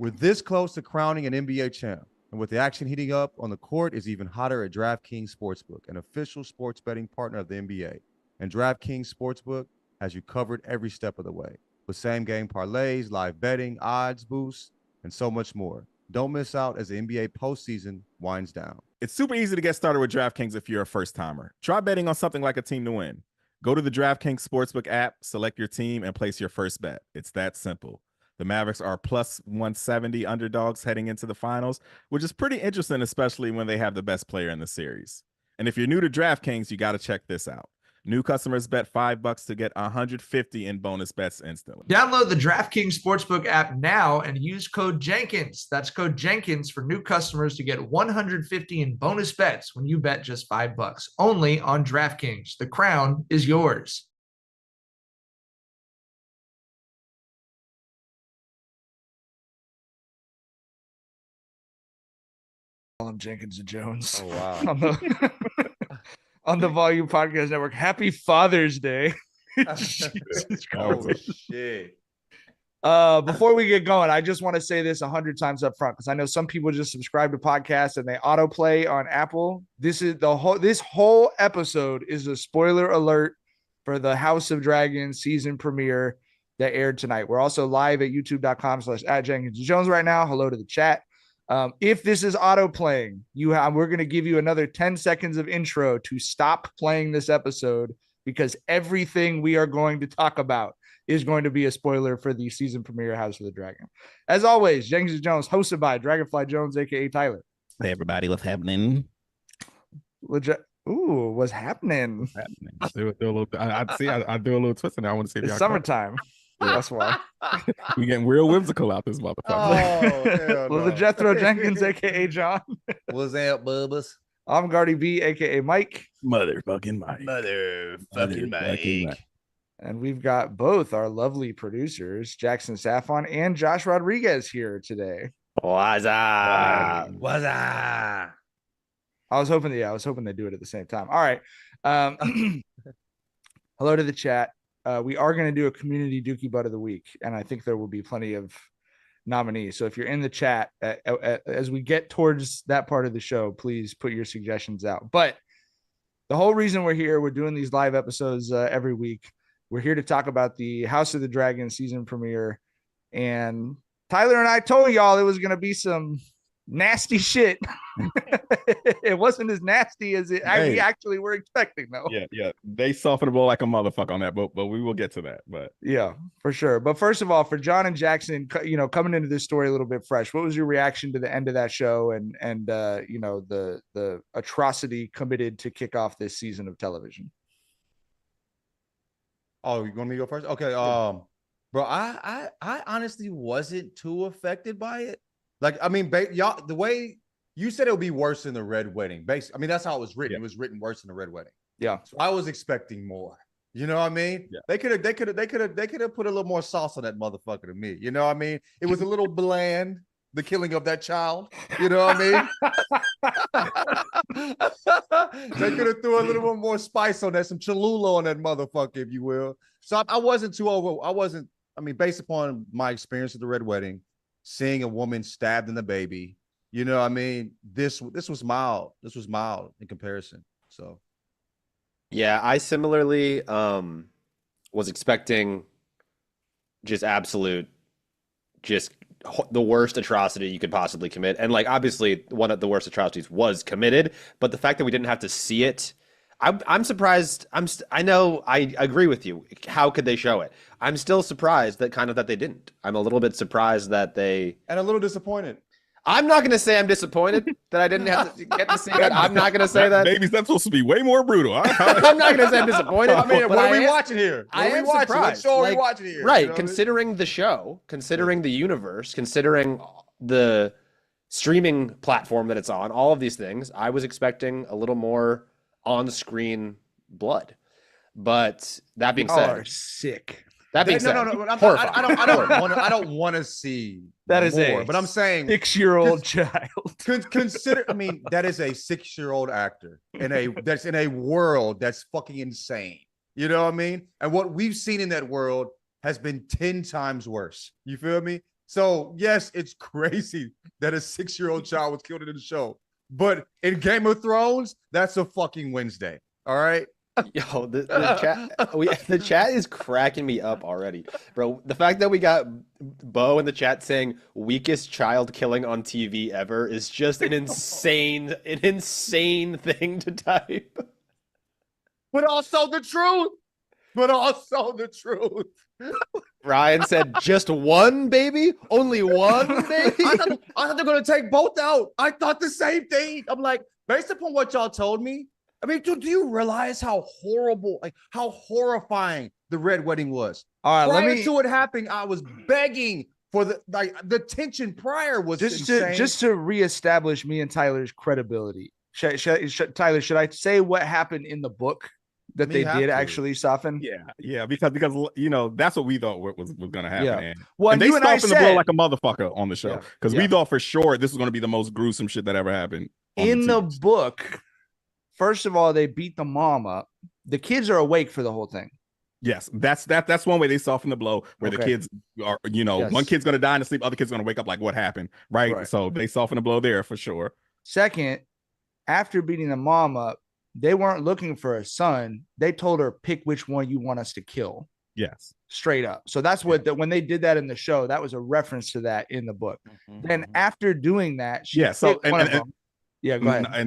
We're this close to crowning an NBA champ. And with the action heating up on the court is even hotter at DraftKings Sportsbook, an official sports betting partner of the NBA. And DraftKings Sportsbook has you covered every step of the way with same-game parlays, live betting, odds boosts, and so much more. Don't miss out as the NBA postseason winds down. It's super easy to get started with DraftKings if you're a first-timer. Try betting on something like a team to win. Go to the DraftKings Sportsbook app, select your team, and place your first bet. It's that simple. The Mavericks are plus 170 underdogs heading into the finals, which is pretty interesting, especially when they have the best player in the series. And if you're new to DraftKings, you got to check this out. New customers bet $5 to get $150 in bonus bets instantly. Download the DraftKings Sportsbook app now and use code Jenkins. That's code Jenkins for new customers to get $150 in bonus bets when you bet just $5. Only on DraftKings. The crown is yours. I'm Jenkins and Jones. Oh, wow. on the Volume Podcast Network. Happy Father's Day. Jesus Christ. Oh, shit. Before we get going, I just want to say this 100 times up front because I know some people just subscribe to podcasts and they autoplay on Apple. This whole episode is a spoiler alert for the House of Dragons season premiere that aired tonight. We're also live at youtube.com/@JenkinsJones right now. Hello to the chat. If this is auto playing, we're going to give you another 10 seconds of intro to stop playing this episode because everything we are going to talk about is going to be a spoiler for the season premiere House of the Dragon. As always, Jenkins and Jones, hosted by Dragonfly Jones, aka Tyler. Hey everybody, what's happening? Ooh, what's happening? I do a little twist in there. I want to see it's summertime. That's why. We getting real whimsical out this motherfucker. Oh, LaJethero Jenkins, aka John. What's up, Bubbas? I'm Guardy B, aka Mike. Motherfucking Mike. Motherfucking Mike. And we've got both our lovely producers, Jackson Saffon and Josh Rodriguez, here today. What's up? What's up? I was hoping they do it at the same time. All right. Hello to the chat. We are going to do a community Dookie Butt of the Week, and I think there will be plenty of nominees. So if you're in the chat, as we get towards that part of the show, please put your suggestions out. But the whole reason we're here, we're doing these live episodes every week. We're here to talk about the House of the Dragon season premiere. And Tyler and I told y'all it was going to be some nasty shit. It wasn't as nasty as we actually were expecting, though. Yeah. They softened the blow like a motherfucker on that, but we will get to that. But yeah, for sure. But first of all, for John and Jackson, coming into this story a little bit fresh, what was your reaction to the end of that show and the atrocity committed to kick off this season of television? Oh, you want me to go first? Okay. Bro, I honestly wasn't too affected by it. Like, I mean, y'all, the way you said it would be worse than the Red Wedding. Basically, I mean, that's how it was written. Yeah. It was written worse than the Red Wedding. Yeah. So I was expecting more. You know what I mean? Yeah. They could have put a little more sauce on that motherfucker to me. You know what I mean? It was a little bland, the killing of that child. You know what I mean? They could have threw a little bit more spice on that, some Cholula on that motherfucker, if you will. So I wasn't too based upon my experience at the Red Wedding, seeing a woman stabbed in the baby, you know what I mean? This was mild. This was mild in comparison. So yeah, I similarly was expecting just the worst atrocity you could possibly commit. And like obviously one of the worst atrocities was committed, but the fact that we didn't have to see it, I'm surprised. I know I agree with you. How could they show it? I'm still surprised that they didn't. I'm a little bit surprised and a little disappointed. I'm not going to say I'm disappointed that I didn't have to get to see that. I'm not going to say that. Maybe that's supposed to be way more brutal. I'm not going to say I'm disappointed. I mean, what are we watching here? I am surprised. What show are we watching here? Right, considering the show, considering the universe, considering the streaming platform that it's on, all of these things, I was expecting a little more on-screen blood. But that being said, are sick. That being said, no. I don't want to see that is more, but I'm saying 6-year-old child. Consider, I mean, that is a 6-year-old actor that's in a world that's fucking insane. You know what I mean? And what we've seen in that world has been 10 times worse. You feel me? So yes, it's crazy that a 6-year-old child was killed in the show. But in Game of Thrones, that's a fucking Wednesday. All right. Yo, the the chat is cracking me up already, bro. The fact that we got Bo in the chat saying weakest child killing on TV ever is just an insane thing to type. But also the truth. But also the truth. Ryan said, "Just one, baby? Only one, baby?" I thought they're gonna take both out. I thought the same thing. I'm like, based upon what y'all told me. I mean, do you realize how horrible, like how horrifying the red wedding was? All right, prior to it happening, I was begging for the tension prior was just to reestablish me and Tyler's credibility. Tyler, should I say what happened in the book that they did actually soften? Yeah, because that's what we thought was gonna happen. Yeah. And, well, and they softened the blow like a motherfucker on the show because we thought for sure this was gonna be the most gruesome shit that ever happened. In the book, first of all, they beat the mom up. The kids are awake for the whole thing. Yes, that's one way they soften the blow, where the kids are, one kid's gonna die in the sleep, other kid's gonna wake up like, what happened, right? So they soften the blow there for sure. Second, after beating the mom up, they weren't looking for a son. They told her, pick which one you want us to kill. Yes. Straight up. So that's what when they did that in the show, that was a reference to that in the book. Then after doing that, she so go ahead.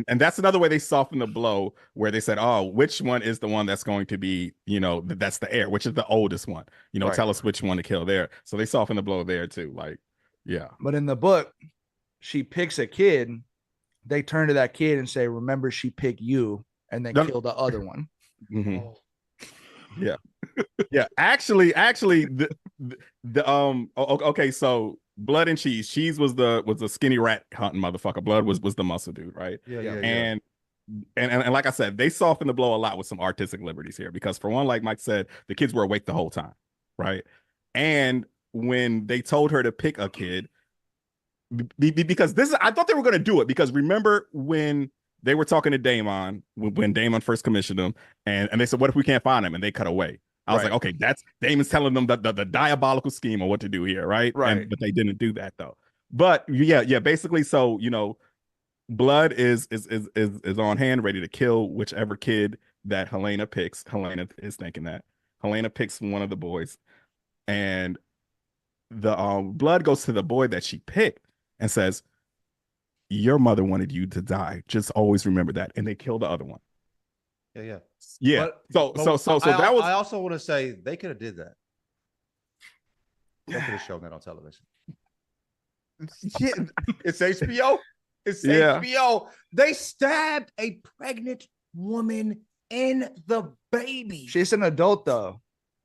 And that's another way they soften the blow, where they said, oh, which one is the one that's going to be, that's the heir, which is the oldest one, tell us which one to kill there. So they soften the blow there too. Like, yeah. But in the book, she picks a kid. They turn to that kid and say, remember, she picked you, and then kill the other one. Yeah. Yeah. Actually, okay, so Blood and Cheese was the skinny rat hunting motherfucker. Blood was the muscle dude, right? And like I said, they softened the blow a lot with some artistic liberties here, because for one, like Mike said, the kids were awake the whole time, right? And when they told her to pick a kid, because I thought they were going to do it, because remember when they were talking to Damon, when Damon first commissioned them, and they said, what if we can't find him? And they cut away. I was like, okay, that's Damon's telling them the diabolical scheme of what to do here, right? But they didn't do that though. But yeah, basically, so Blood is on hand, ready to kill whichever kid that Helena picks. Helena is thinking that. Helena picks one of the boys, and the Blood goes to the boy that she picked and says, your mother wanted you to die. Just always remember that. And they kill the other one. Yeah. So that was. I also want to say they could have did that. They could have shown that on television. It's HBO. It's HBO. They stabbed a pregnant woman in the baby. She's an adult though.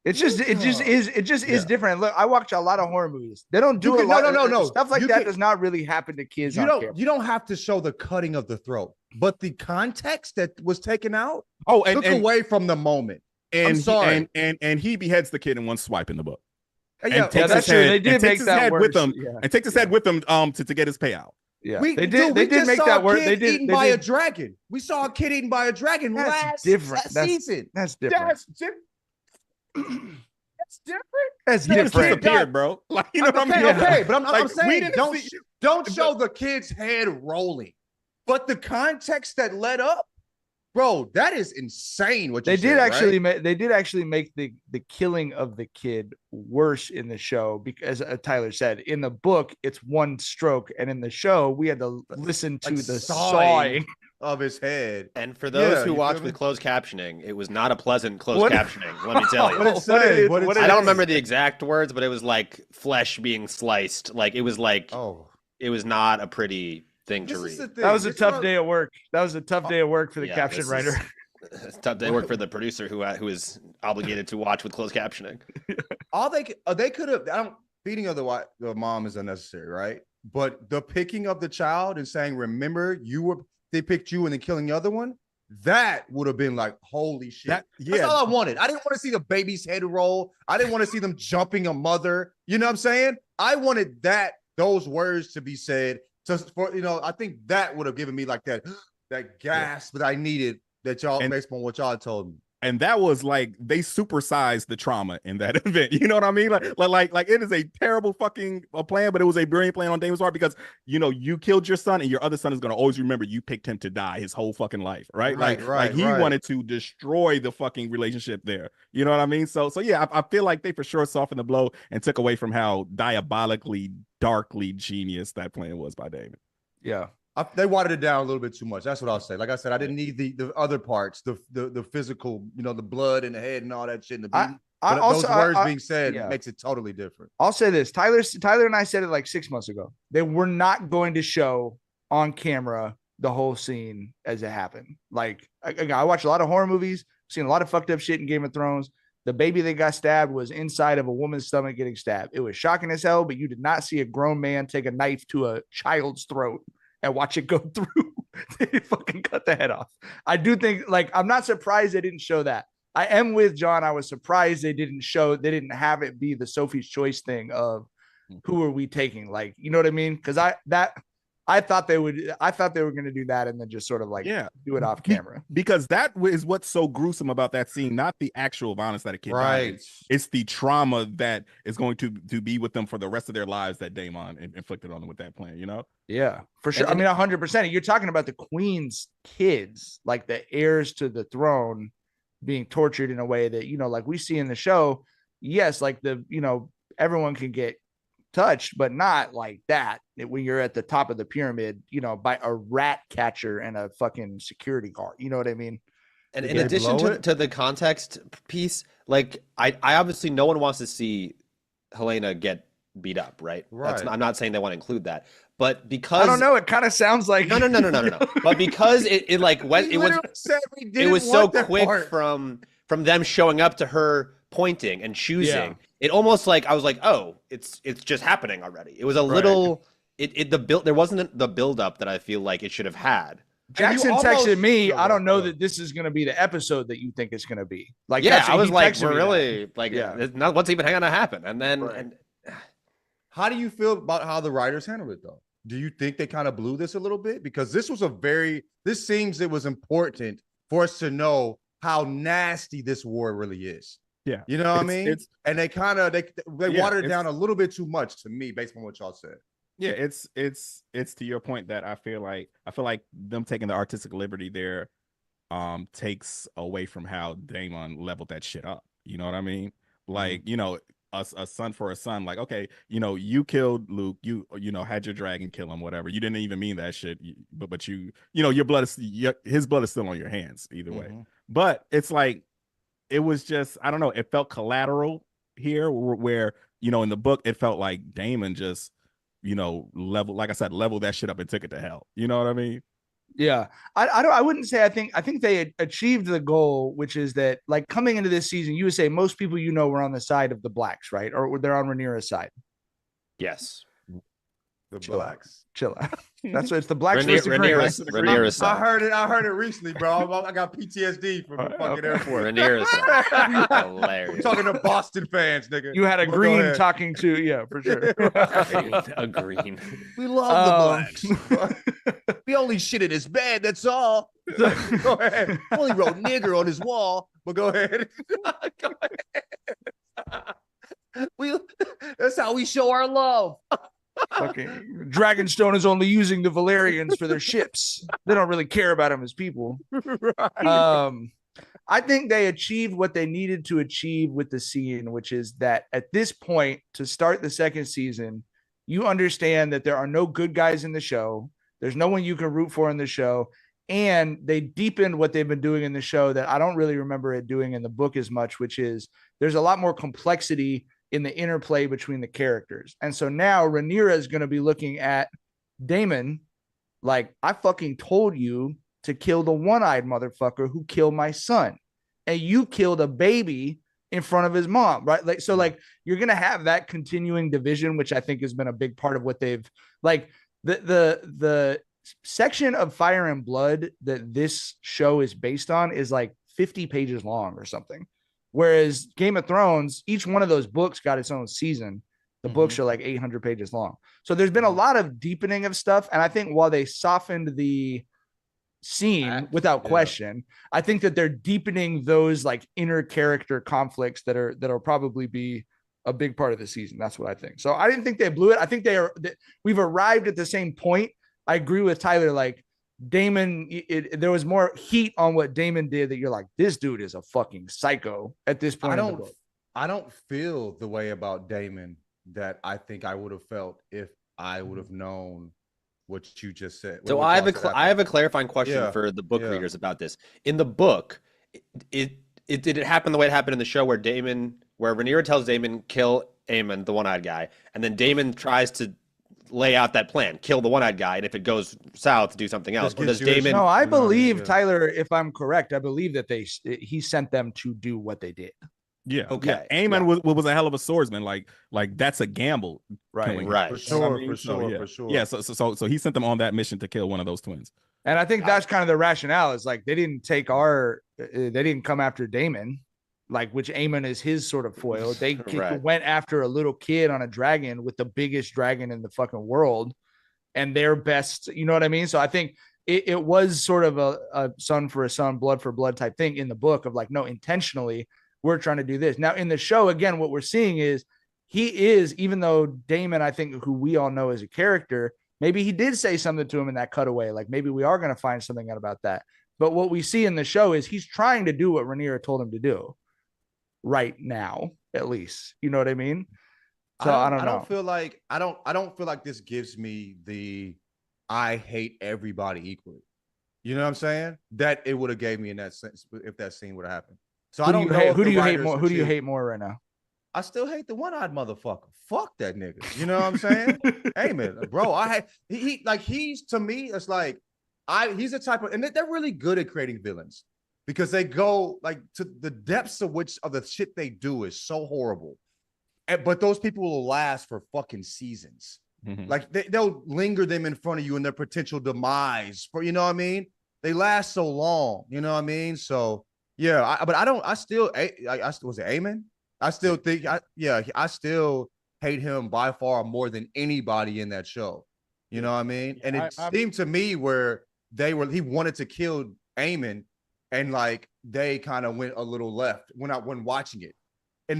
It just is different. Look, I watch a lot of horror movies. They don't do a lot. No. Stuff like that does not really happen to kids. You don't have to show the cutting of the throat, but the context that was taken out. Took away from the moment. And I'm sorry. And he beheads the kid in one swipe in the book. That's true. They did make that work with him, and takes his head with him to get his payout. Yeah, they did make that work. They did eaten by a dragon. We saw a kid eaten by a dragon last season. That's different. That's different. That's different, disappeared, bro. Like, what I mean? Okay, but I'm saying don't show the kid's head rolling, but the context that led up, bro, that is insane. What they did actually make the killing of the kid worse in the show, because as Tyler said, in the book it's one stroke, and in the show we had to listen to the sawing of his head. And for those who watch with closed captioning, it was not a pleasant closed captioning. Let me tell you. I don't remember the exact words, but it was like flesh being sliced. Like it was like it was not a pretty thing to read. That was a tough day at work. That was a tough day at work for the caption writer. It's a tough day at work for the producer who is obligated to watch with closed captioning. All they could have. Beating of the mom is unnecessary, right? But the picking of the child and saying, "Remember, they picked you," and then killing the other one. That would have been like, holy shit. That's all I wanted. I didn't want to see the baby's head roll. I didn't want to see them jumping a mother. You know what I'm saying? I wanted those words to be said. I think that would have given me like that gasp that I needed, that y'all, based on what y'all told me. And that was like they supersized the trauma in that event. You know what I mean? Like it is a terrible fucking plan, but it was a brilliant plan on Damon's part because you killed your son, and your other son is gonna always remember you picked him to die his whole fucking life, right? Like he wanted to destroy the fucking relationship there. You know what I mean? So yeah, I feel like they for sure softened the blow and took away from how diabolically, darkly genius that plan was by Damon. Yeah. They watered it down a little bit too much. That's what I'll say. Like I said, I didn't need the other parts, the physical, the blood in the head and all that shit. Those words being said makes it totally different. I'll say this. Tyler and I said it like 6 months ago. They were not going to show on camera the whole scene as it happened. Like I watch a lot of horror movies, seen a lot of fucked up shit in Game of Thrones. The baby that got stabbed was inside of a woman's stomach getting stabbed. It was shocking as hell, but you did not see a grown man take a knife to a child's throat and watch it go through. They fucking cut the head off. I do think, I'm not surprised they didn't show that. I am with John. I was surprised they didn't have it be the Sophie's Choice thing of who are we taking? Like, you know what I mean? Because I thought they were going to do that and then just sort of do it off camera. Because that is what's so gruesome about that scene, not the actual violence that a kid died. It's the trauma that is going to be with them for the rest of their lives that Damon inflicted on them with that plan, Yeah, for sure. I mean, 100%. You're talking about the queen's kids, like the heirs to the throne being tortured in a way that, like we see in the show. Yes, like everyone can get touched, but not like that when you're at the top of the pyramid, by a rat catcher and a fucking security guard. You know what I mean? And in addition to the context piece, like I obviously no one wants to see Helena get beat up, right? I'm not saying they want to include that, but because I don't know, it kind of sounds like no. But because it was so quick from them showing up to her pointing and choosing. Yeah. It almost like I was like, oh, it's just happening already. It was a little there wasn't the build up that I feel like it should have had. Jackson texted me, I don't know that this is going to be the episode that you think it's going to be. Like, I was like, we're really not what's even going to happen. And then how do you feel about how the writers handled it though? Do you think they kind of blew this a little bit? Because this seems it was important for us to know how nasty this war really is. Yeah. You know what I mean? And they kind of they watered it down a little bit too much to me based on what y'all said. Yeah, it's to your point that I feel like them taking the artistic liberty there takes away from how Damon leveled that shit up. You know what I mean? Like, a son for a son, like, okay, you killed Luke, you had your dragon kill him, whatever. You didn't even mean that shit, but your blood is his blood is still on your hands either way. But it's like it was just, I don't know, it felt collateral here where in the book it felt like Damon just leveled that shit up and took it to hell. You know what I mean? Yeah. I wouldn't say I think they achieved the goal, which is that, like, coming into this season, you would say most people were on the side of the blacks, right? Or they're on Rhaenyra's side. Yes. The blacks. Chill out. That's what it's the blacks. Rhaenyra's side. I heard it recently, bro. I got PTSD from the fucking airport. Rhaenyra's side. Hilarious. We're talking to Boston fans, nigga. You had a green talking to, for sure. A green. We love the blacks. We only shit in his bed, that's all. Go ahead. Only wrote nigger on his wall, but go ahead. Go ahead. That's how we show our love. Fucking Dragonstone is only using the Valerians for their ships. They don't really care about them as people. Right. I think they achieved what they needed to achieve with the scene, which is that at this point, to start the second season, you understand that there are no good guys in the show. There's no one you can root for in the show. And they deepened what they've been doing in the show that I don't really remember it doing in the book as much, which is there's a lot more complexity in the interplay between the characters. And so now Rhaenyra is going to be looking at Damon like, I fucking told you to kill the one-eyed motherfucker who killed my son. And you killed a baby in front of his mom, right? Like, so like you're going to have that continuing division, which I think has been a big part of what they've like the section of Fire and Blood that this show is based on is like 50 pages long or something. Whereas Game of Thrones, each one of those books got its own season. The books are like 800 pages long. So there's been a lot of deepening of stuff. And I think while they softened the scene without question. I think that they're deepening those like inner character conflicts that'll probably be a big part of the season. That's what I think. So I didn't think they blew it. I think we've arrived at the same point. I agree with Tyler. Like Damon, there was more heat on what Damon did that you're like, this dude is a fucking psycho at this point. I don't feel the way about Damon that I think I would have felt if I would have known what you just said. So I have a clarifying question for the book readers about this. In the book, did it happen the way it happened in the show where Rhaenyra tells Damon kill Aemon, the one-eyed guy, and then Damon tries to lay out that plan, kill the one-eyed guy, and if it goes south, do something else? Or does Damon? No, I believe Tyler. If I'm correct, I believe that he sent them to do what they did. Yeah. Okay. Yeah. Aemon was a hell of a swordsman. Like that's a gamble. Right. For sure. Yeah. So he sent them on that mission to kill one of those twins. And I think that's kind of the rationale. Is like they didn't come after Damon, like which Aemon is his sort of foil. They went after a little kid on a dragon with the biggest dragon in the fucking world, and their best. You know what I mean? So I think it was sort of a son for a son, blood for blood type thing in the book of like, no, intentionally. We're trying to do this. Now in the show, again, what we're seeing is he is, even though Damon, I think, who we all know as a character, maybe he did say something to him in that cutaway. Like maybe we are going to find something out about that. But what we see in the show is he's trying to do what Rhaenyra told him to do right now, at least. You know what I mean? So I don't know. I don't feel like this gives me the I hate everybody equally. You know what I'm saying? That it would have gave me in that sense if that scene would have happened. So who do you hate more? Who do you hate more right now? I still hate the one-eyed motherfucker. Fuck that nigga. You know what I'm saying? Amen, bro. He's to me. It's like he's the type of, and they're really good at creating villains because they go like to the depths of the shit they do is so horrible. But those people will last for fucking seasons. Mm-hmm. Like they'll linger them in front of you in their potential demise. For you know what I mean? They last so long. You know what I mean? So. Yeah, but I still was it Aemon? I still think I still hate him by far more than anybody in that show. You know what I mean? And it seemed to me where he wanted to kill Aemon and like they kind of went a little left when watching it.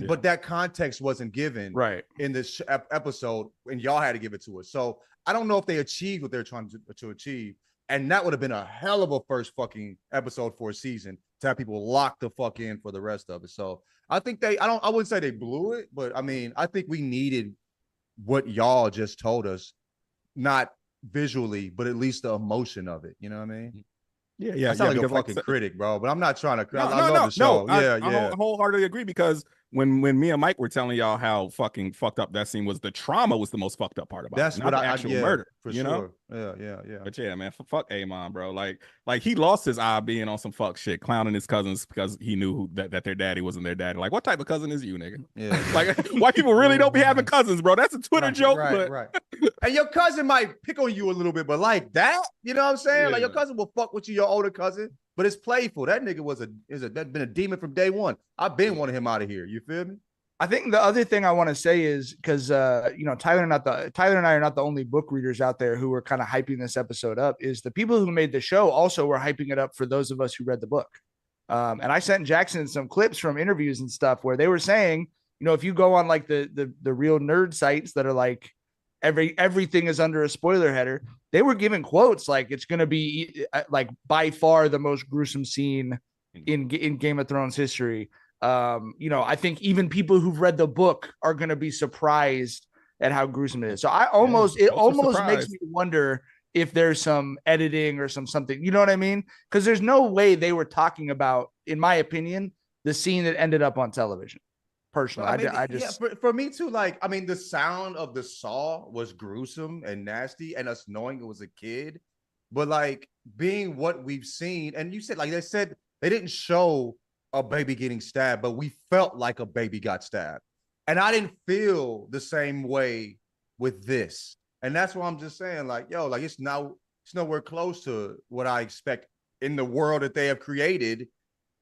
But that context wasn't given in this episode, and y'all had to give it to us. So I don't know if they achieved what they're trying to achieve. And that would have been a hell of a first fucking episode for a season to have people lock the fuck in for the rest of it. So I think I wouldn't say they blew it, but I mean, I think we needed what y'all just told us, not visually, but at least the emotion of it. You know what I mean? Yeah. I sound like a fucking critic, bro, but I'm not trying to. I love the show. I wholeheartedly agree because when me and Mike were telling y'all how fucking fucked up that scene was, the trauma was the most fucked up part about it. That's not the actual murder. For you sure. know? Yeah. But yeah, man, fuck Aemon, bro. Like he lost his eye being on some fuck shit, clowning his cousins because he knew that their daddy wasn't their daddy. Like, what type of cousin is you, nigga? Yeah. Like, white people really don't be having cousins, bro. That's a Twitter joke. Right. And your cousin might pick on you a little bit, but like that, you know what I'm saying? Yeah. Like your cousin will fuck with you, your older cousin, but it's playful. That nigga that's been a demon from day one. I've been wanting him out of here. You feel me? I think the other thing I want to say is because Tyler and I are not the only book readers out there who were kind of hyping this episode up. Is the people who made the show also were hyping it up for those of us who read the book. And I sent Jackson some clips from interviews and stuff where they were saying, if you go on like the real nerd sites that are like everything is under a spoiler header, they were giving quotes like it's going to be like by far the most gruesome scene in Game of Thrones history. I think even people who've read the book are going to be surprised at how gruesome it is. So it almost makes me wonder if there's some editing or something, you know what I mean? Because there's no way they were talking about, in my opinion, the scene that ended up on television. Personally, for me too. Like, I mean, the sound of the saw was gruesome and nasty, and us knowing it was a kid, but like being what we've seen, and you said, like they said, they didn't show a baby getting stabbed, but we felt like a baby got stabbed. And I didn't feel the same way with this. And that's why I'm just saying, like, like it's nowhere close to what I expect in the world that they have created,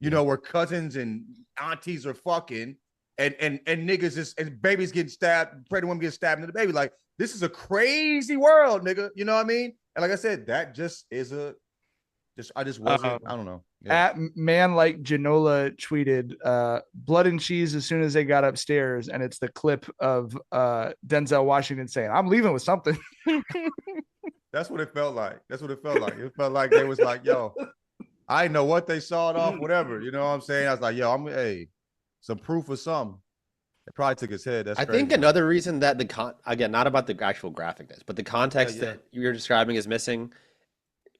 where cousins and aunties are fucking and niggas and babies getting stabbed, pregnant women getting stabbed in the baby. Like, this is a crazy world, nigga. You know what I mean? And like I said, that just is I just wasn't. I don't know. At man like Janola tweeted, blood and cheese as soon as they got upstairs, and it's the clip of Denzel Washington saying, "I'm leaving with something." That's what it felt like. That's what it felt like. It felt like they was like, "Yo, I know what they sawed off, whatever." You know what I'm saying? I was like, "Yo, some proof or something." It probably took his head. That's I crazy. think another reason that again, not about the actual graphicness, but the context that you're describing is missing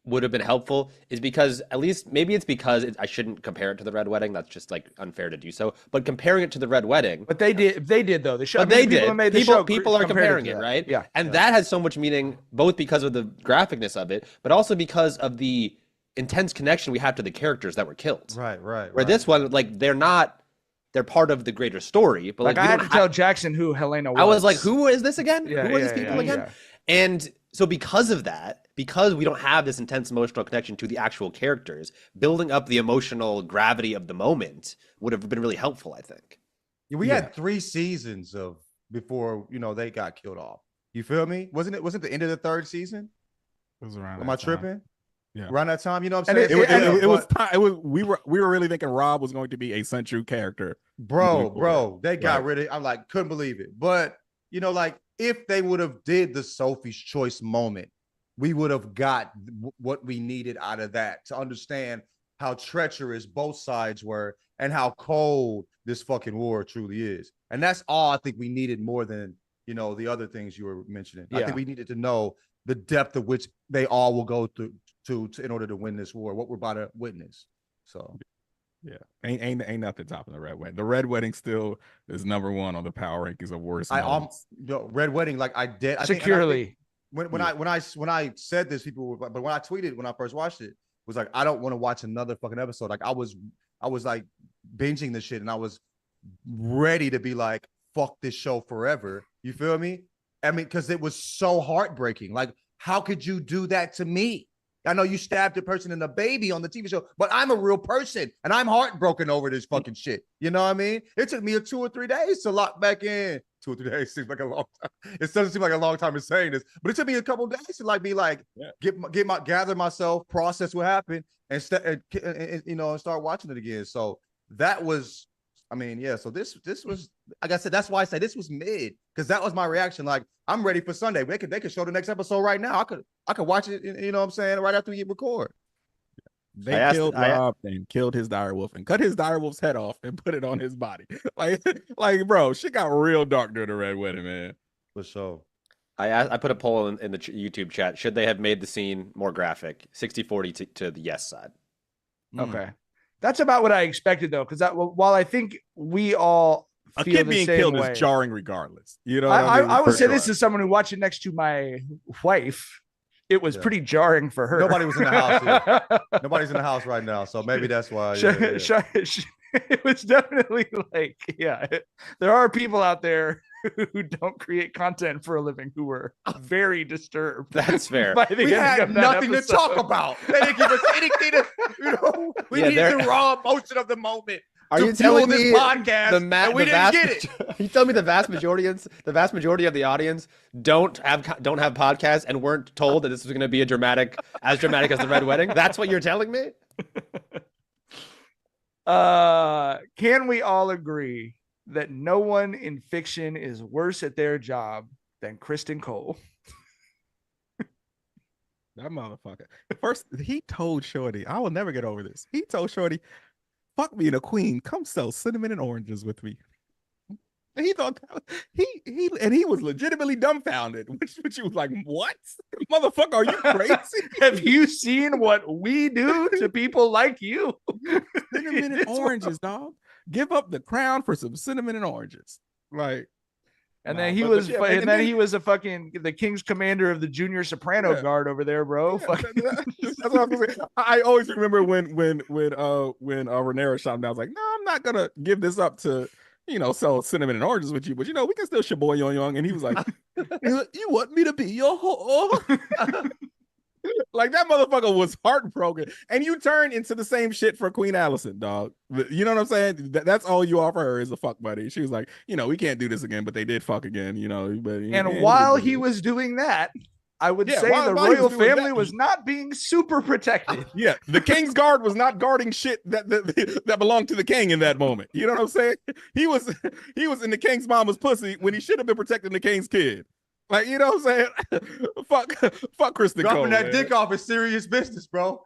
would have been helpful is because at least maybe it's because I shouldn't compare it to the Red Wedding. That's just like unfair to do so. But comparing it to the Red Wedding, but they did though. The show, but they did. People made the show people are comparing it, right? Yeah, and that has so much meaning both because of the graphicness of it, but also because of the intense connection we have to the characters that were killed. Right. Where this one, like, they're part of the greater story. But like I had to tell Jackson who Helena was. I was like, who is this again? Yeah, who are these people again? Yeah. And so because of that, because we don't have this intense emotional connection to the actual characters, building up the emotional gravity of the moment would have been really helpful, I think. We had 3 seasons of before, they got killed off. You feel me? Wasn't the end of the 3rd season? It was around. Am I tripping? Yeah. Around that time, you know what I'm saying? We were really thinking Rob was going to be a central character. Bro, they got rid of I'm like, couldn't believe it. But, like, if they would have did the Sophie's Choice moment, we would have got what we needed out of that to understand how treacherous both sides were and how cold this fucking war truly is. And that's all I think we needed more than, the other things you were mentioning. I think we needed to know the depth of which they all will go through to in order to win this war, what we're about to witness. So yeah, ain't nothing topping the Red Wedding. The Red Wedding still is number 1 on the power rankings of worst. Red Wedding, like I did securely. When I said this, people were, but when I tweeted when I first watched it, was like, I don't want to watch another fucking episode. Like I was like binging this shit, and I was ready to be like, fuck this show forever. You feel me? I mean, because it was so heartbreaking. Like, how could you do that to me? I know you stabbed a person and a baby on the TV show, but I'm a real person and I'm heartbroken over this fucking shit. You know what I mean? It took me 2 or 3 days to lock back in. 2 or 3 days seems like a long time. It doesn't seem like a long time in saying this, but it took me a couple of days to like be like, gather myself, process what happened, and start watching it again. So that was, so this was, like I said, that's why I say this was mid, because that was my reaction. Like, I'm ready for Sunday. They could show the next episode right now. I could watch it, you know what I'm saying, right after we record. They killed Rob and killed his direwolf and cut his direwolf's head off and put it on his body. Like, bro, shit got real dark during the Red Wedding, man. For sure. I put a poll in the YouTube chat. Should they have made the scene more graphic? 60-40 to the yes side. Okay. That's about what I expected, though, because while I think we all a feel kid the being same killed way, is jarring regardless. You know, I would say this is someone who watched it next to my wife. It was pretty jarring for her. Nobody was in the house here. Nobody's in the house right now, so maybe that's why. It was definitely like, there are people out there who don't create content for a living who were very disturbed. That's fair. We had nothing to talk about. They didn't give us anything to, we needed the raw emotion of the moment. Are you telling me this podcast we didn't get it? Are you telling me the vast majority of the audience don't have podcasts and weren't told that this was going to be as dramatic as the Red Wedding? That's what you're telling me? Can we all agree that no one in fiction is worse at their job than Criston Cole? That motherfucker. First, he told Shorty, I will never get over this. He told Shorty, fuck being a queen, come sell cinnamon and oranges with me. And he thought he was legitimately dumbfounded, which he was like, what? Motherfucker, are you crazy? Have you seen what we do to people like you? Cinnamon and oranges, dog. Give up the crown for some cinnamon and oranges. Like, and then he was a fucking the king's commander of the junior soprano guard over there, bro. That's what I was gonna say. I always remember when Rhaenyra shot him down. I was like, no, I'm not gonna give this up to sell cinnamon and oranges with you, but we can still shaboy young. And he was like, you want me to be your whore? Like, that motherfucker was heartbroken, and you turn into the same shit for Queen Alicent, dog. You know what I'm saying? That's all you offer her is a fuck buddy. She was like, we can't do this again, but they did fuck again, But, and while he was doing that, I would Yeah, say while the he was royal doing family that- was not being super protected. Yeah, the king's guard was not guarding shit that belonged to the king in that moment. You know what I'm saying? He was in the king's mama's pussy when he should have been protecting the king's kid. Like, you know what I'm saying? fuck Criston Cole. Dropping that man. dick off is serious business, bro.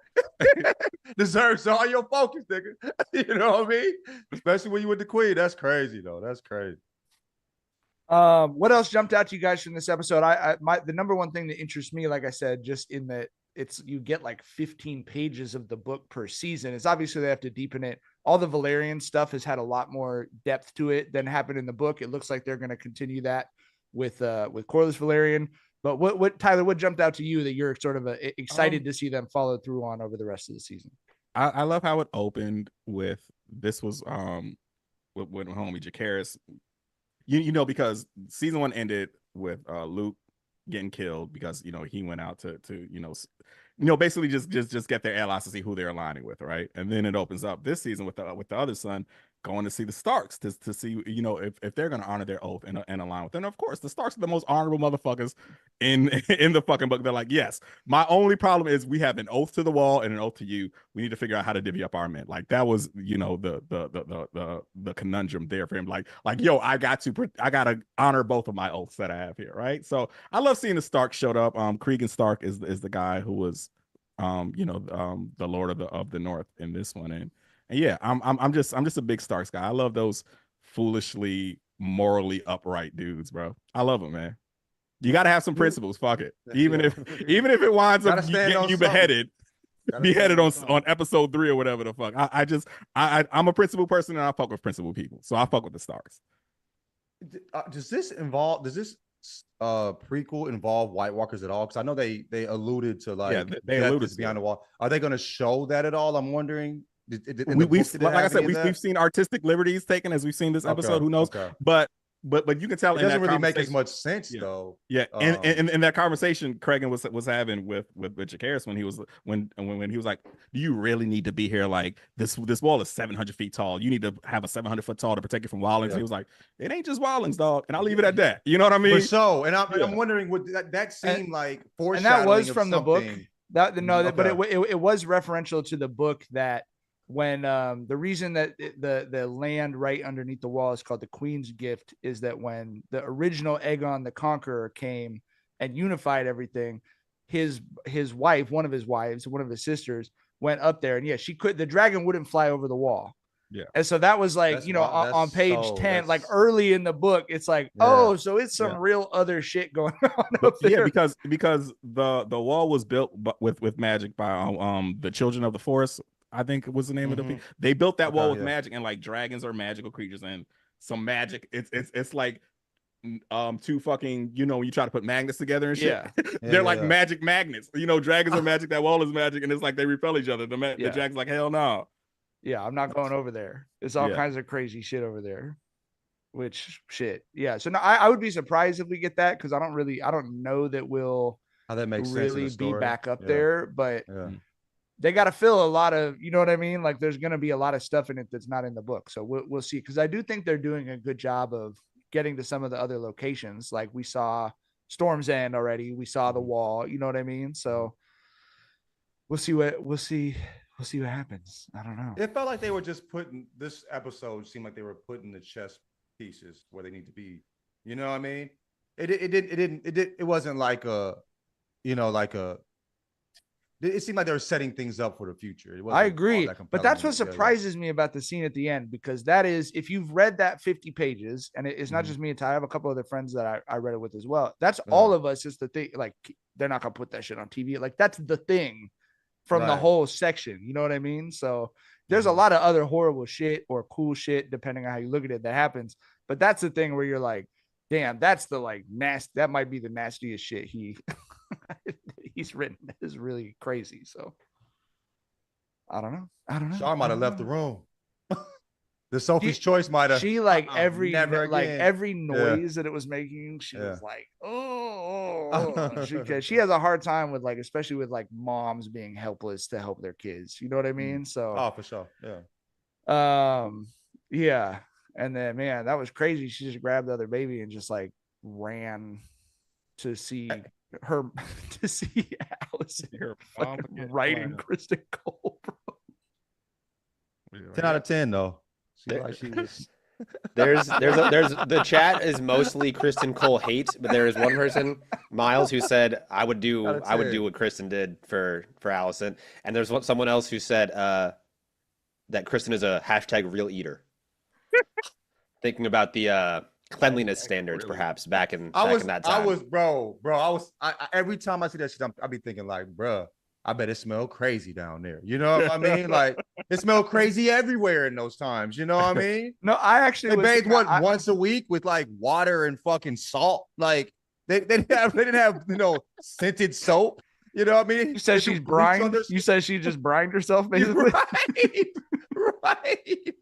Deserves all your focus, nigga. You know what I mean? Especially when you with the queen. That's crazy, though. That's crazy. What else jumped out to you guys from this episode? The number one thing that interests me, like I said, just in that you get like 15 pages of the book per season. It's obviously they have to deepen it. All the Valerian stuff has had a lot more depth to it than happened in the book. It looks like they're going to continue that with Corlys Valerian. But what Tyler, what jumped out to you that you're sort of excited to see them follow through on over the rest of the season? I love how it opened with this was with homie Jacaerys. You know, because season 1 ended with Luke getting killed because he went out to basically just get their allies to see who they're aligning with, right? And then it opens up this season with the other son going to see the Starks to see if they're going to honor their oath and align with them. And of course, the Starks are the most honorable motherfuckers in the fucking book. They're like, yes, my only problem is we have an oath to the wall and an oath to you. We need to figure out how to divvy up our men. Like that was the conundrum there for him. Like yo, I got to honor both of my oaths that I have here, right? So I love seeing the Starks showed up. Cregan Stark is the guy who was the Lord of the North in this one. And yeah, I'm just a big Starks guy. I love those foolishly morally upright dudes, bro. I love them, man. You got to have some principles. Fuck it. Even if it winds up getting you beheaded on episode 3 or whatever the fuck. I'm a principled person and I fuck with principled people. So I fuck with the Starks. Does this prequel involve White Walkers at all? Because I know they alluded to they alluded to Beyond the Wall. Are they going to show that at all? I'm wondering. We've seen artistic liberties taken as we've seen this episode. Who knows? Okay. But you can tell it doesn't really make as much sense though. Yeah, and in that conversation Cragen was having with Jacaerys when he was like, do you really need to be here? Like this wall is 700 feet tall. You need to have a 700-foot tall to protect it from wildlings. Yeah. He was like, it ain't just wildlings, dog. And I'll leave it at that. You know what I mean? I'm wondering, would that seemed like foreshadowing? And that was from the book. But it was referential to the book that. When the reason that the land right underneath the wall is called the Queen's Gift is that when the original Aegon the Conqueror came and unified everything, his wife, one of his sisters, went up there, and the dragon wouldn't fly over the wall. Yeah. And so that was like, on page 10, like early in the book, it's like, so it's some real other shit going on up there. Yeah, because the wall was built with magic by the Children of the Forest, I think was the name of the people. They built that wall with magic, and like dragons are magical creatures and some magic. It's like two fucking, when you try to put magnets together and shit. They're like magic magnets. Dragons are magic, that wall is magic, and it's like they repel each other. The dragon's like, hell no. Yeah, I'm not going over there. There's all kinds of crazy shit over there. Which shit. Yeah. So no, I would be surprised if we get that, because I don't know that we'll how that makes really sense be back up there, but they got to fill a lot of, you know what I mean? Like there's going to be a lot of stuff in it that's not in the book. So we'll see. Cause I do think they're doing a good job of getting to some of the other locations. Like we saw Storm's End already. We saw the wall, you know what I mean? So we'll see what happens. I don't know. It felt like they were just this episode seemed like they were putting the chess pieces where they need to be. You know what I mean? It wasn't like it seemed like they were setting things up for the future. I agree. But that's what surprises me about the scene at the end, because that is, if you've read that 50 pages, and it's not just me and Ty, I have a couple other friends that I read it with as well. That's all of us. Is the thing, like they're not gonna put that shit on TV. Like that's the thing from the whole section. You know what I mean? So there's a lot of other horrible shit or cool shit, depending on how you look at it, that happens. But that's the thing where you're like, damn, that's the like nasty. That might be the nastiest shit he's written. Is really crazy. So I don't know. Char might have left the room. The Sophie's Choice might have. She like every noise that it was making, she was like, because she has a hard time with like, especially with like moms being helpless to help their kids. You know what I mean? So for sure. Yeah. And then that was crazy. She just grabbed the other baby and just like ran to see her to see Allison Her fucking mom writing Criston Cole, bro. 10 out of 10 though. She There- like she was. There's the chat is mostly Criston Cole hate, but there is one person, Miles, who said I would do what Criston did for Allison, and there's someone else who said that Criston is a hashtag real eater. Thinking about the cleanliness standards, perhaps back in that time. Every time I see that shit, I be thinking like, bro, I bet it smelled crazy down there. You know what I mean? Like it smelled crazy everywhere in those times. You know what I mean? No, I actually bathed once a week with like water and fucking salt. Like they didn't have scented soap. You know what I mean? You said she's brined. You said she just brined herself, basically. Right.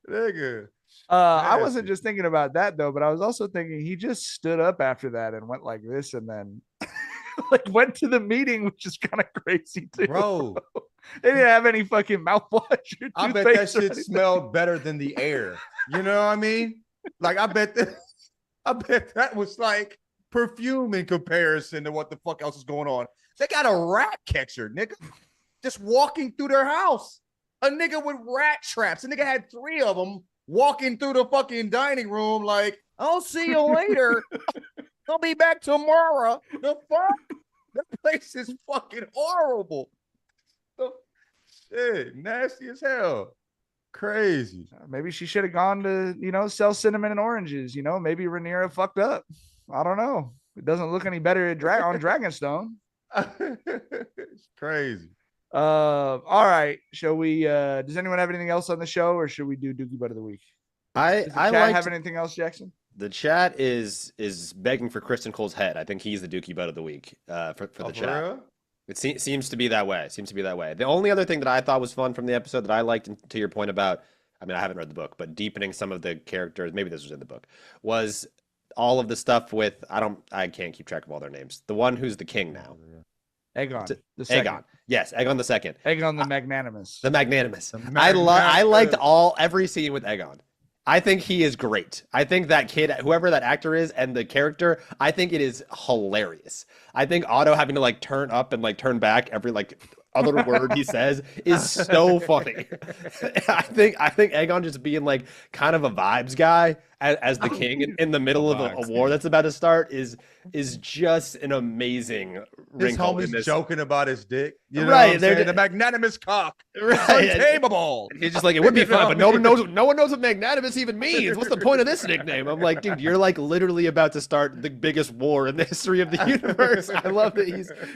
Nigga. I wasn't just thinking about that though, but I was also thinking he just stood up after that and went like this, and then like went to the meeting, which is kind of crazy too. Bro. They didn't have any fucking mouthwash. I bet that shit smelled better than the air. You know what I mean? Like I bet that was like perfume in comparison to what the fuck else is going on. They got a rat catcher, nigga, just walking through their house. A nigga with rat traps. A nigga had 3 of them walking through the fucking dining room like, I'll see you later. I'll be back tomorrow. The fuck? That place is fucking horrible. The shit, nasty as hell. Crazy. Maybe she should have gone to, sell cinnamon and oranges. Maybe Rhaenyra fucked up. I don't know. It doesn't look any better on Dragonstone. It's crazy. All right. Shall we does anyone have anything else on the show, or should we do Dookie Butt of the Week? I have anything else, Jackson? The chat is begging for Criston Cole's head. I think he's the Dookie Butt of the Week for the chat. Real? It seems to be that way. The only other thing that I thought was fun from the episode that I liked, to your point about, I mean, I haven't read the book, but deepening some of the characters, maybe this was in the book, was all of the stuff with, I can't keep track of all their names. The one who's the king now. Aegon the second. Aegon. Yes, Aegon the second. Aegon the Magnanimous. The Magnanimous. I liked every scene with Aegon. I think he is great. I think that kid, whoever that actor is, and the character, I think it is hilarious. I think Otto having to like turn up and like turn back every like other word he says is so funny. I think Aegon just being like kind of a vibes guy as the king in the middle of a war that's about to start is just an amazing wrinkle. His homie's joking about his dick. You know right, what I'm saying? The magnanimous cock. Right. Untamable. He's just like, it would be fun, but no one knows what magnanimous even means. What's the point of this nickname? I'm like, dude, you're like literally about to start the biggest war in the history of the universe. I love that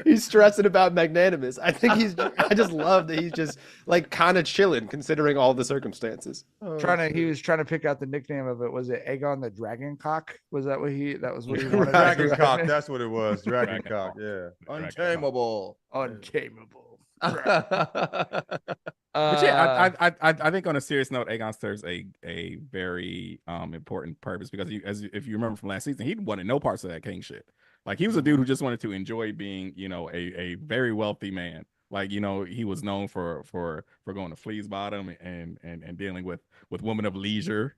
he's stressing about magnanimous. I just love that he's just like kind of chilling considering all the circumstances. He was trying to pick out the nickname of it. Was it Aegon the Dragon Cock? That what he wanted? Dragon Cock, that's what it was. Dragon Cock, yeah. Untamable. Untamable. But yeah, I think on a serious note, Aegon serves a very important purpose because if you remember from last season, he wanted no parts of that king shit. Like he was a dude who just wanted to enjoy being, a very wealthy man. Like, he was known for going to Flea's Bottom and dealing with women of leisure,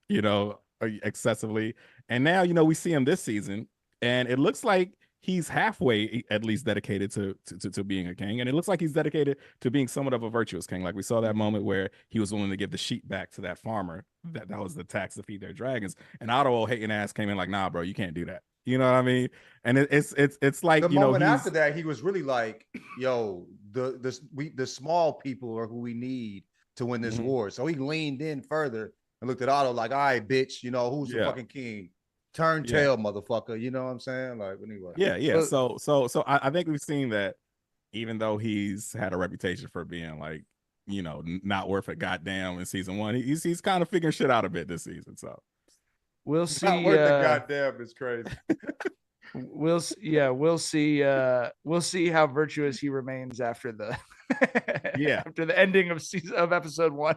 excessively. And now, we see him this season, and it looks like he's halfway at least dedicated to being a king. And it looks like he's dedicated to being somewhat of a virtuous king. Like we saw that moment where he was willing to give the sheep back to that farmer. That was the tax to feed their dragons. And Otto, old hating ass, came in like, nah, bro, you can't do that. You know what I mean? And it's like, the moment after that, he was really like, yo, the small people are who we need to win this war. So he leaned in further and looked at Otto like, all right, bitch, who's the fucking king? Turn tail, motherfucker. You know what I'm saying? Like, anyway. Yeah. So I think we've seen that even though he's had a reputation for being like, not worth a goddamn in season 1, he's kind of figuring shit out a bit this season. So we'll see. Not worth a goddamn is crazy. We'll see how virtuous he remains after the after the ending of episode 1.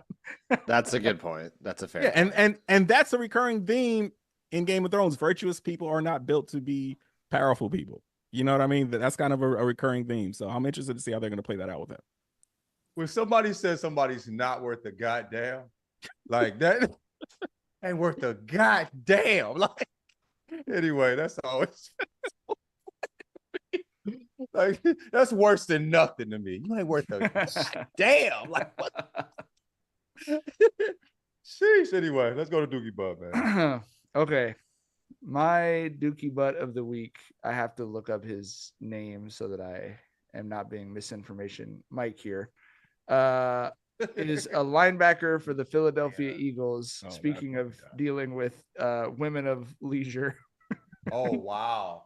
That's a good point. That's a fair point. And that's a recurring theme in Game of Thrones. Virtuous people are not built to be powerful people. You know what I mean? That's kind of a recurring theme. So I'm interested to see how they're going to play that out with him. When somebody says somebody's not worth a goddamn, like that ain't worth a goddamn. Like, anyway, that's always. Like that's worse than nothing to me. You ain't worth a damn. Like what? Sheesh. Anyway, let's go to Dookie Butt, man. Okay. My Dookie Butt of the week. I have to look up his name so that I am not being misinformation. Mike here. Is a linebacker for the Philadelphia Eagles. Speaking of dealing with women of leisure. Oh wow.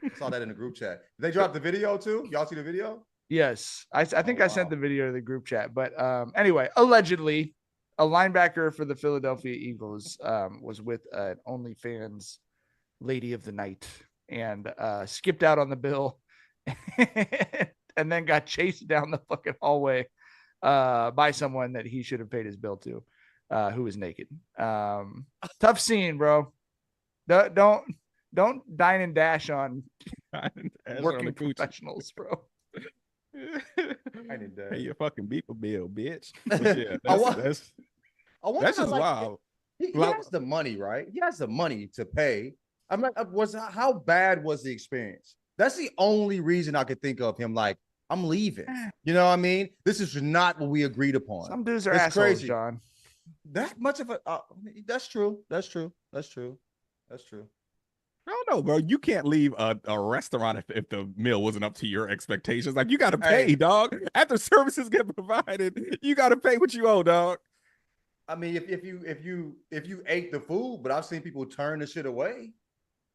I saw that in the group chat. Did they drop the video too? Y'all see the video? Yes. I think I sent the video to the group chat. But anyway, allegedly, a linebacker for the Philadelphia Eagles was with an OnlyFans lady of the night and skipped out on the bill and then got chased down the fucking hallway by someone that he should have paid his bill to, who was naked. Tough scene, bro. Don't dine and dash on working professionals, bro. Hey, you fucking beat a bill, bitch. Yeah, that's just wild. He has the money, right? He has the money to pay. I'm like, how bad was the experience? That's the only reason I could think of him. Like, I'm leaving. You know what I mean? This is not what we agreed upon. Some dudes are assholes, crazy. John. That much of a that's true. That's true. I don't know, bro. You can't leave a restaurant if the meal wasn't up to your expectations. Like, you got to pay, dog. After services get provided, you got to pay what you owe, dog. I mean, if you ate the food, but I've seen people turn the shit away.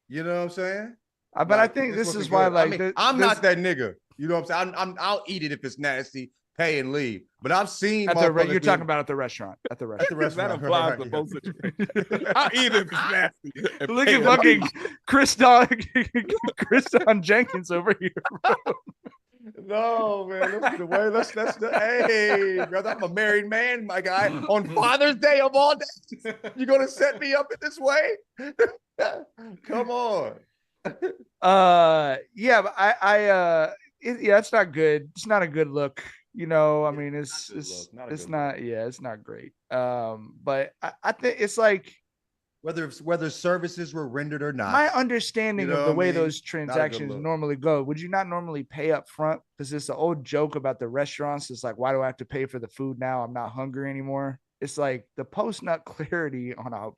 You know what I'm saying? But like, I think this is why, like, I mean, I'm not that nigga. You know what I'm saying? I'll eat it if it's nasty, pay and leave. But I've seen you're talking about at the restaurant. At the restaurant. That applies to both situations. I'll eat it if it's nasty. Look at fucking Criston Jenkins over here, bro. No, man. That's the hey, brother. I'm a married man, my guy. On Father's Day of all days, you gonna set me up in this way? Come on. Yeah, but it's not good. It's not a good look. You know, I mean, it's not great. But I think it's like whether services were rendered or not. My understanding of the way those transactions normally go, would you not normally pay up front? Because it's the old joke about the restaurants. It's like, why do I have to pay for the food now? I'm not hungry anymore. It's like the post-nut clarity on a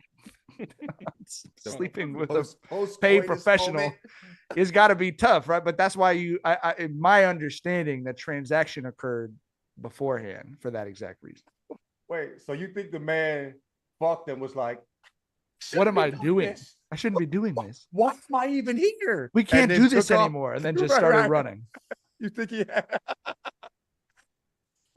sleeping with a paid professional is got to be tough, right? But that's why in my understanding, that transaction occurred beforehand for that exact reason. Wait, so you think the man fucked and was like, what am I doing? I shouldn't be doing this. Why am I even here? We can't do this anymore. And then just started running. You think he had...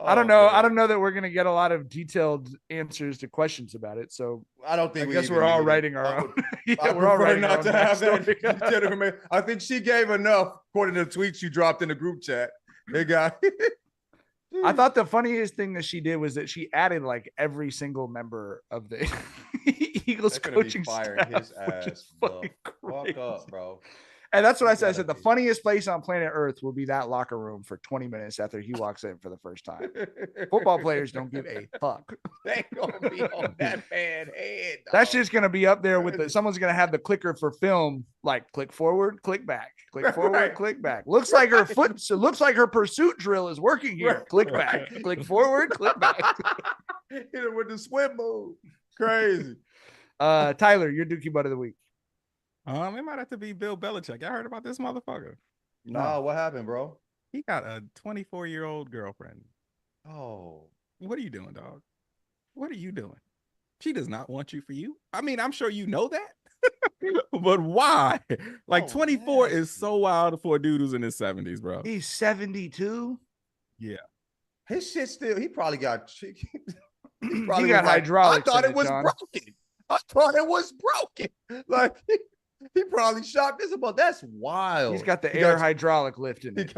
I don't know. Man. I don't know that we're going to get a lot of detailed answers to questions about it. So I don't think. I guess we're all writing our own. Yeah, we're all writing not to have that. I think she gave enough, according to the tweets you dropped in the group chat. Hey, guy. I thought the funniest thing that she did was that she added like every single member of the Eagles coaching staff. His ass. Fuck up, bro. And that's what I said. I said the funniest place on planet Earth will be that locker room for 20 minutes after he walks in for the first time. Football players don't give a fuck. They gonna be on that man's head. Dog. That's just gonna be up there with someone's gonna have the clicker for film, like click forward, click back, click forward, click back. Looks like her looks like her pursuit drill is working here. Click back, click forward, click back. Hit it with the swim move. Crazy. Tyler, your Dookie Butt of the week. It might have to be Bill Belichick. I heard about this motherfucker. No, what happened, bro? He got a 24-year-old girlfriend. Oh. What are you doing, dog? What are you doing? She does not want you for you. I mean, I'm sure you know that. But why? Like 24 is so wild for a dude who's in his 70s, bro. He's 72? Yeah. His shit still, he probably got he got hydraulics. I thought it was broken. I thought it was broken. Like he probably shot this about. That's wild. He's got the air hydraulic lift in it.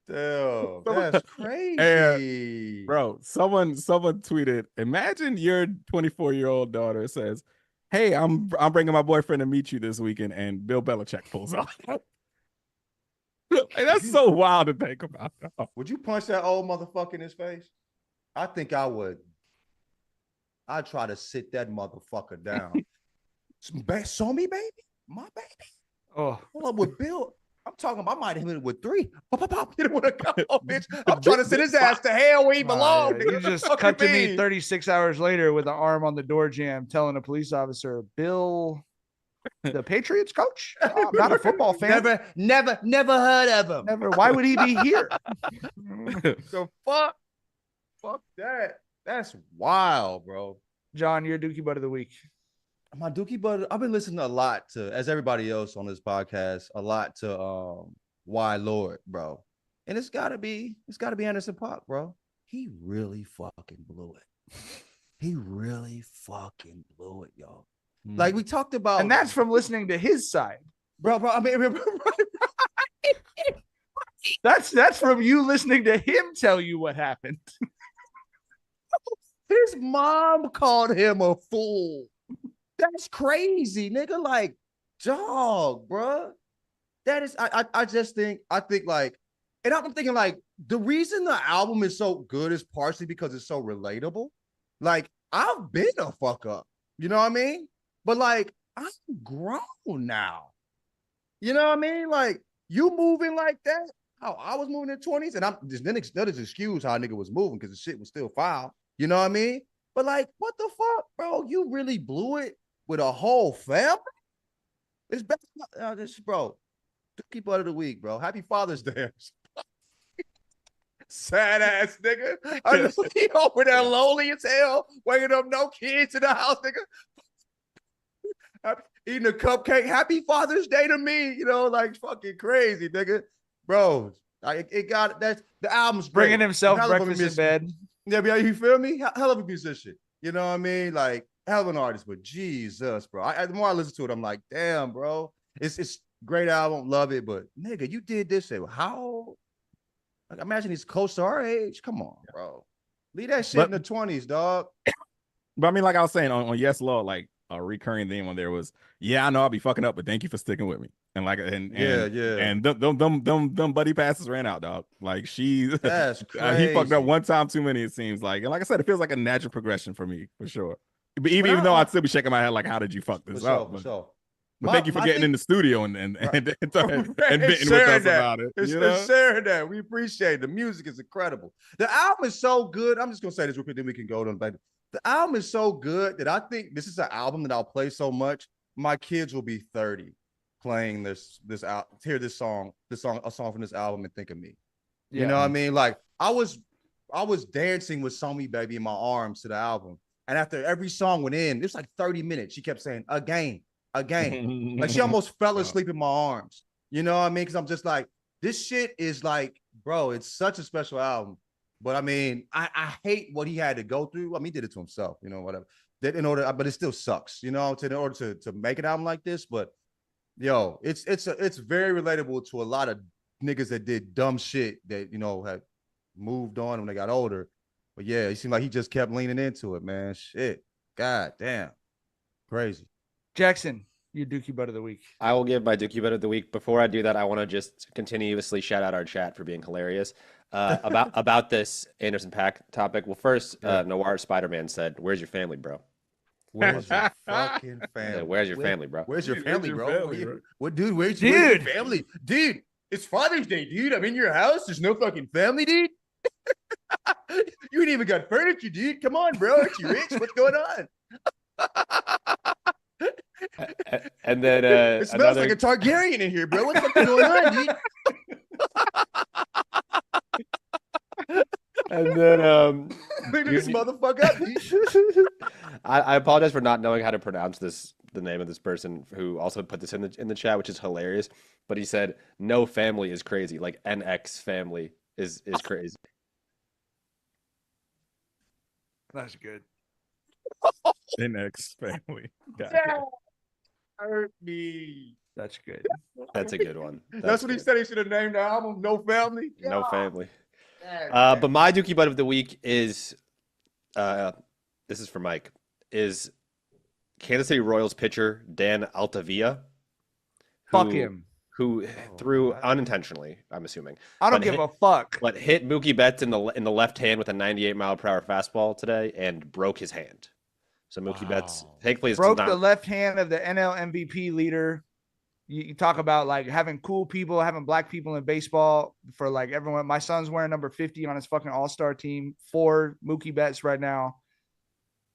Damn, that's crazy. And, bro, someone tweeted, imagine your 24-year-old daughter says, hey, I'm bringing my boyfriend to meet you this weekend, and Bill Belichick pulls off. Like, that's so wild to think about. Would you punch that old motherfucker in his face? I think I would. I'd try to sit that motherfucker down. Saw me, baby? My baby? Oh. Hold up with Bill. I'm talking about, I might have hit it with 3. Pop, pop, pop, hit it with a couple, bitch. I'm trying to send his ass to hell where he belongs. You just cut to me 36 hours later with an arm on the door jamb telling a police officer, Bill, the Patriots coach? Oh, I'm not a football fan. Never heard of him. Never. Why would he be here? So fuck that. That's wild, bro. John, you're Dookie Butt of the Week. My Dookie Butt, I've been listening a lot to, as everybody else on this podcast, a lot to Why Lord, bro. And it's gotta be Anderson .Paak, bro. He really fucking blew it. He really fucking blew it, y'all. Like we talked about, and that's from listening to his side, bro. I mean, that's from you listening to him tell you what happened. His mom called him a fool. That's crazy, nigga. Like, dog, bro. That is, I think like, and I'm thinking like, the reason the album is so good is partially because it's so relatable. Like, I've been a fuck up, you know what I mean? But like, I'm grown now. You know what I mean? Like, you moving like that, how I was moving in the 20s, and I'm just then that is excuse how a nigga was moving because the shit was still foul. You know what I mean? But like, what the fuck, bro? You really blew it with a whole family? It's best, this bro. Dookie Butt of the Week, bro. Happy Father's Day. Sad ass nigga. I know he over there lonely as hell, waking up no kids in the house, nigga. Eating a cupcake. Happy Father's Day to me. You know, like fucking crazy, nigga. Bro, that's the album's great. Bringing himself breakfast in bed. Yeah, you feel me? Hell of a musician. You know what I mean? Like, hell of an artist, but Jesus, bro. The more I listen to it, I'm like, damn, bro. It's great album, love it, but nigga, you did this shit. How? Like, imagine he's close to our age. Come on, bro. Leave that shit in the 20s, dog. But I mean, like I was saying on Yes Lord, like a recurring theme on there was, yeah, I know I'll be fucking up, but thank you for sticking with me. And like, and them buddy passes ran out, dog. Like that's crazy. He fucked up one time too many, it seems like. And like I said, it feels like a natural progression for me, for sure. But even though I'd still be shaking my head, like, how did you fuck this up? But thank you for getting in the studio and venting with us about it. It's sharing that. We appreciate it. The music is incredible. The album is so good. I'm just gonna say this real quick, then we can go to the album is so good that I think this is an album that I'll play so much. My kids will be 30 playing this hear a song from this album and think of me. You know what I mean? Like I was dancing with Somi Baby in my arms to the album. And after every song went in, it was like 30 minutes. She kept saying, again. Like she almost fell asleep in my arms. You know what I mean? Because I'm just like, this shit is like, bro, it's such a special album. But I mean, I hate what he had to go through. I mean, he did it to himself, you know, whatever. But it still sucks, you know, in order to make an album like this. But yo, it's very relatable to a lot of niggas that did dumb shit that, you know, had moved on when they got older. But yeah, it seemed like he just kept leaning into it, man. Shit. God damn. Crazy. Jackson, your Dookie Butt of the Week. I will give my Dookie Butt of the Week. Before I do that, I want to just continuously shout out our chat for being hilarious about this Anderson .Paak topic. Well, first, Noir Spider-Man said, "Where's your family, bro?" Where's your fucking family? Yeah, where's your family, bro? Where's your family, bro? What, dude? Where's your family, dude? It's Father's Day, dude. I'm in your house. There's no fucking family, dude. You ain't even got furniture, dude. Come on, bro. Aren't you rich? What's going on? And then it smells like a Targaryen in here, bro. What's fucking going on, dude? And then Leave this motherfucker up, dude. I apologize for not knowing how to pronounce the name of this person who also put this in the chat, which is hilarious. But he said, "No family is crazy. Like NX family is crazy." That's good. NX family. Hurt me. That's good. That's a good one. That's what he said. He should have named the album "No Family." No family. But my Dookie Butt of the Week is, this is for Mike, is Kansas City Royals pitcher Dan Altavilla. Fuck him. Who threw unintentionally, I'm assuming. I don't give a fuck. But hit Mookie Betts in the left hand with a 98-mile-per-hour fastball today and broke his hand. So Mookie Betts, thankfully, broke the left hand of the NL MVP leader you talk about like having cool people, having black people in baseball for like everyone. My son's wearing number 50 on his fucking all-star team. 4 Mookie Betts right now.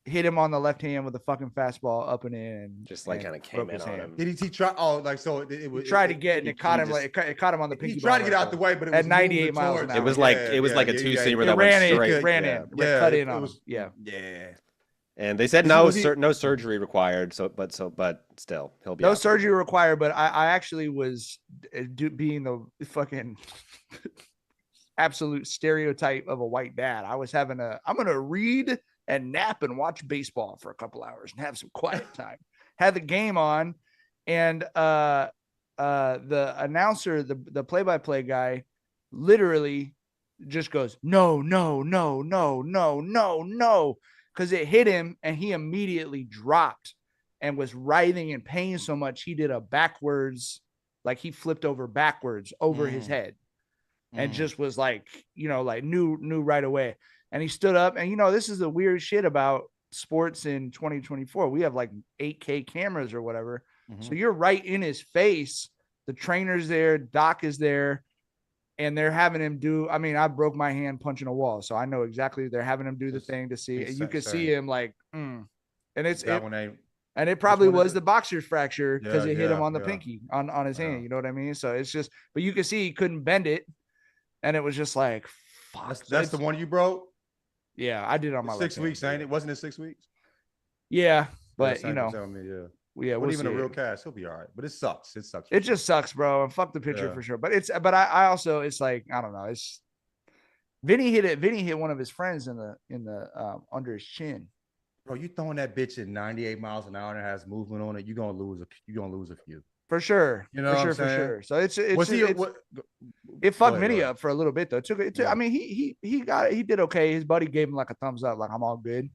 Hit him on the left hand with a fucking fastball up and in. Just like kind of came in on him. Did he try? Oh, like so it was. He tried to get and it caught him. Like it caught him on the pinky. He tried to get out the way, but it was at 98 miles an hour. It was like like a two-seamer that ran went straight. Ran in. Cut in on him. Yeah. And they said no surgery required. But still he'll be no surgery required. But I actually was being the fucking absolute stereotype of a white dad. I was having I'm gonna read and nap and watch baseball for a couple hours and have some quiet time. Had the game on, and the announcer, the play-by-play guy, literally just goes, no, because it hit him, and he immediately dropped and was writhing in pain so much he did a backwards, like he flipped over backwards over his head, and just was like, like knew right away. And he stood up, and this is the weird shit about sports in 2024. We have like 8K cameras or whatever. So you're right in his face. The trainer's there, Doc is there, and they're having him do. I mean, I broke my hand punching a wall, so I know exactly they're having him do the thing to see. And you can see him like, and it's and it probably was the boxer's fracture because it hit him on the pinky on his hand. You know what I mean? So it's just, but you can see he couldn't bend it, and it was just like, fuck. That's the one you broke. Yeah, I did on my 6 weeks, ain't it? Wasn't it 6 weeks? Yeah, but me, we'll even a real cast, he'll be all right. But it sucks. It sucks. It just sucks, bro. And fuck the pitcher for sure. But I also, it's like, I don't know. It's Vinny hit one of his friends in the under his chin. Bro, you throwing that bitch at 98 miles an hour and it has movement on it, you're gonna lose a few. For sure. For sure. So it fucked Vinny up for a little bit though. I mean, he did okay. His buddy gave him like a thumbs up, like I'm all good.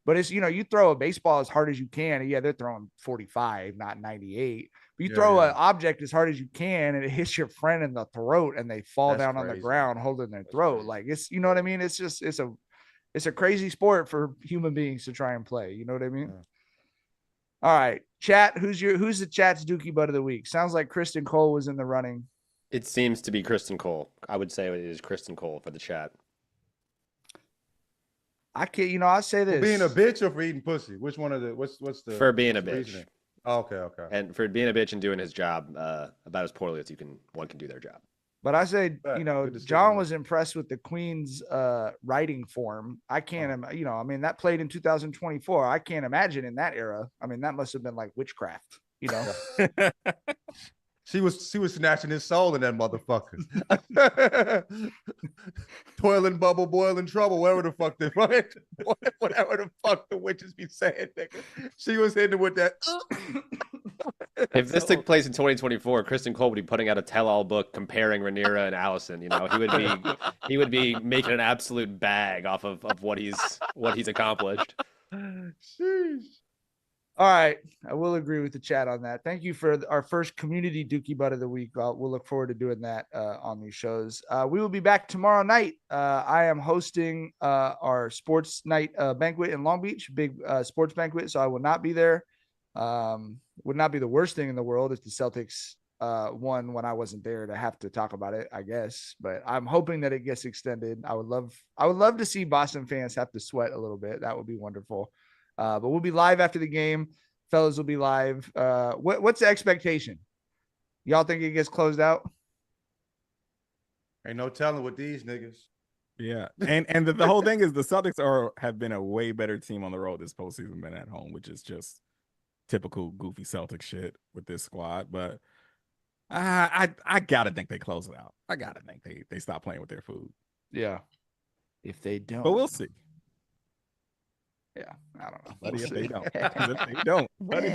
But it's, you throw a baseball as hard as you can. Yeah, they're throwing 45, not 98. But you throw an object as hard as you can, and it hits your friend in the throat, and they fall down on the ground holding their throat. Crazy. Like it's, what I mean? It's just it's a crazy sport for human beings to try and play. You know what I mean? Yeah. All right, chat. Who's the chat's Dookie butt of the week? Sounds like Criston Cole was in the running. It seems to be Criston Cole. I would say it is Criston Cole for the chat. I can't, I'll say this. For being a bitch or for eating pussy? Which one of the, what's the. For being a bitch. Reasoning? Oh, okay. And for being a bitch and doing his job about as poorly as one can do their job. But I say, John was impressed with the Queen's writing form. I can't, I mean, that played in 2024. I can't imagine in that era. I mean, that must have been like witchcraft, She was snatching his soul in that motherfucker. Toiling bubble, boiling trouble, whatever the fuck they right? Whatever the fuck the witches be saying, nigga. She was hitting with that. If this took place in 2024, Criston Cole would be putting out a tell-all book comparing Rhaenyra and Allison. He would be making an absolute bag off of what he's accomplished. Sheesh. All right, I will agree with the chat on that. Thank you for our first community Dookie butt of the week. We'll look forward to doing that on these shows. We will be back tomorrow night. I am hosting our sports night banquet in Long Beach, big sports banquet, so I will not be there. Would not be the worst thing in the world if the Celtics won when I wasn't there to have to talk about it, I guess. But I'm hoping that it gets extended. I would love to see Boston fans have to sweat a little bit. That would be wonderful. But we'll be live after the game. Fellas will be live. What's the expectation? Y'all think it gets closed out? Ain't no telling with these niggas. Yeah. And the whole thing is the Celtics have been a way better team on the road this postseason than at home, which is just typical goofy Celtic shit with this squad. But I gotta think they close it out. I gotta think they stop playing with their food. Yeah. If they don't. But we'll see. Yeah, I don't know. Buddy, if they don't. If they don't. Buddy.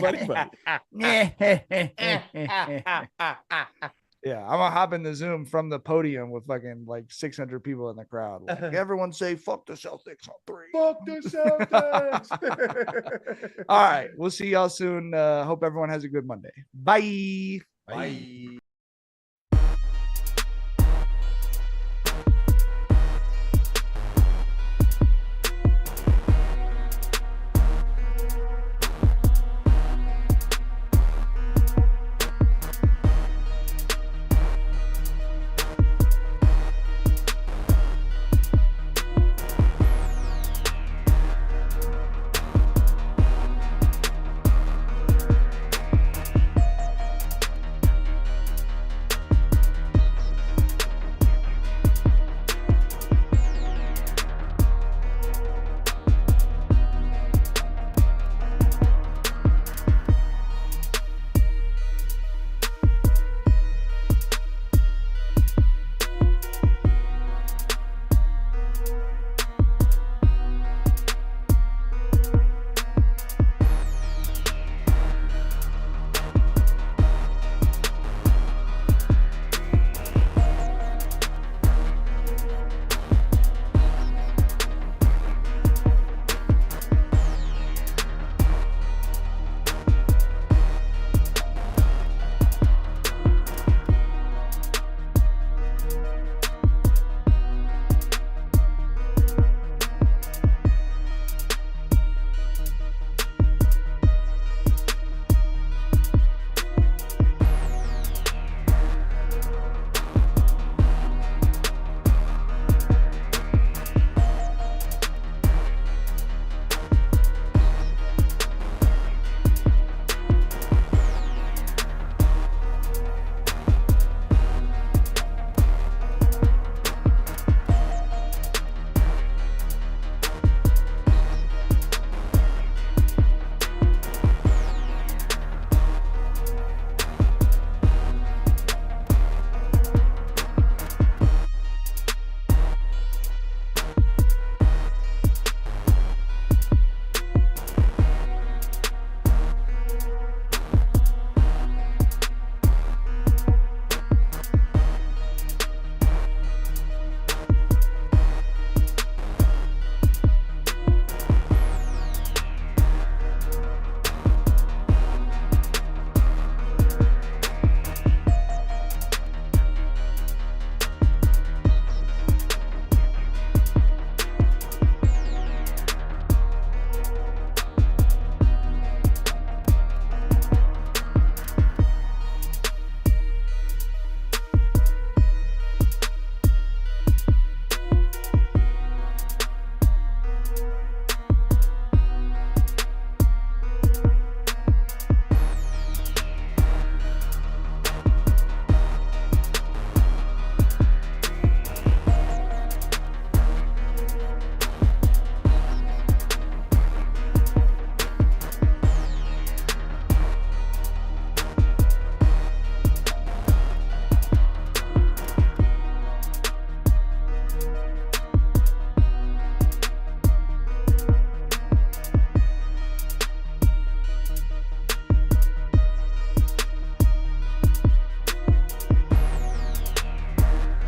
Yeah, I'm gonna hop in the Zoom from the podium with fucking like 600 people in the crowd. Like, everyone say fuck the Celtics on 3. Fuck the Celtics. All right, we'll see y'all soon. Hope everyone has a good Monday. Bye. Bye.